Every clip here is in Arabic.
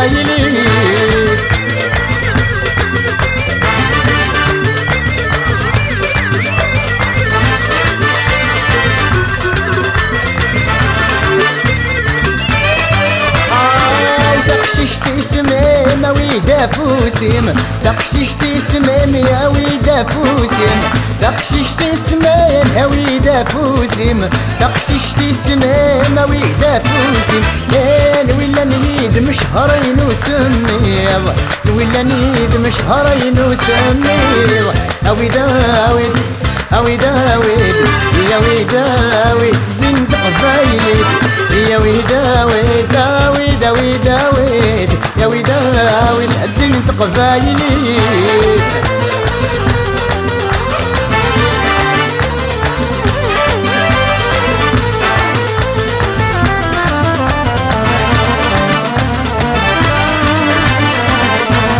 قبايلي. تقششتي سمام يا ويدا فوسيم، تقششتي سمام يا ويدا فوسيم، تقششتي سمام يا ويدا فوسيم، تقششتي سمام يا ويدا فوسيم. يا ويلا نيد مش هرين وسميض، ويلا نيد مش هرين وسميض. اويدا ويد اويدا ويد يا ويدا ويد زين قبايلي، يا ويدا ويد ويدا ويدا ويد يا ويدا ويد زين قبايلي.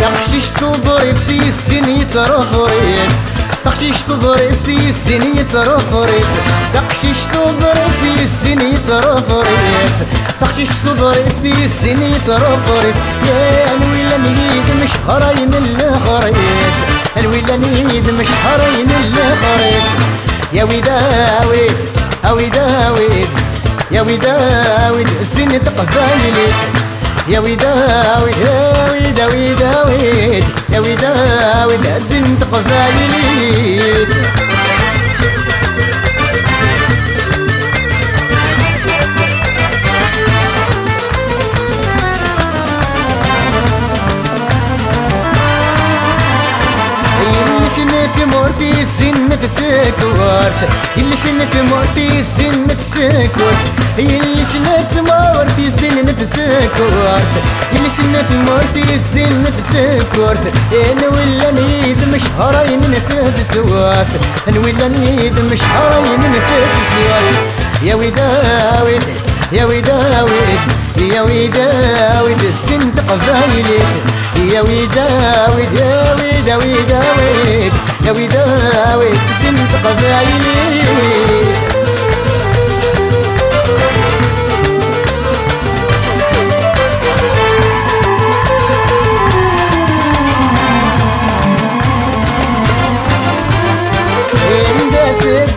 تقشيش تضرب في السن يترفرف، تقشيش تضرب في السن يترفرف، تقشيش تضرب في السن يترفرف، تقشيش تضرب في السن يترفرف. يا الويلا نيد مش هرين الخريف، الويلا نيد مش هرين الخريف. يا ويدا ويد اويدا ويد يا ويدا ويد السن قبايلي، يا ويدا ويد يا ويدا ويدا ويد يا ويدا ويد زين قبايلي. سنة مورتي سنة سكورت، اللي سنة مورتي سنة سكورت، اللي سنة مورتي سنة سكورت، اللي سنة مورتي سنة سكورت. انا ولا نيد مش هرين نثف سوات، انا ولا نيد مش هرين نثف سوات. يا ويدا ويد يا ويدا ويد يا ويدا ويد السن قبايلي، يا ويدا ويد يا ويدا ويدا ويد يا ويدا ويد السن قبايلي.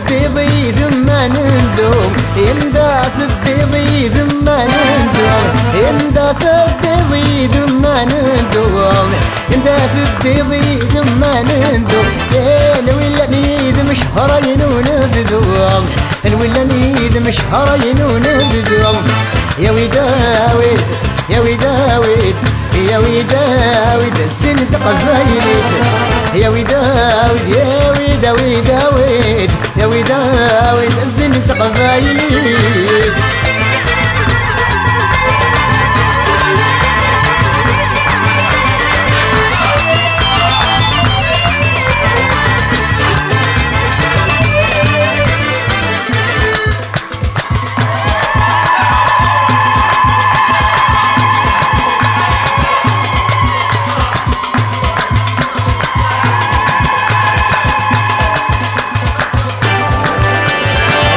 البيض ما ندوم، ينداث البيض ما ندوم، ينداث البيض ما ندوم، ينداث البيض ما ندوم. يا الويلا نيد مش هرين ونبذوم، الويلا نيد مش هرين ونبذوم. يا ويدا ويد يا ويدا ويد يا ويدا ويد السن قبايلي، يا ويدا ويد يا ويدا ويدا ويد يا ويدا ويد الزين قبايلي.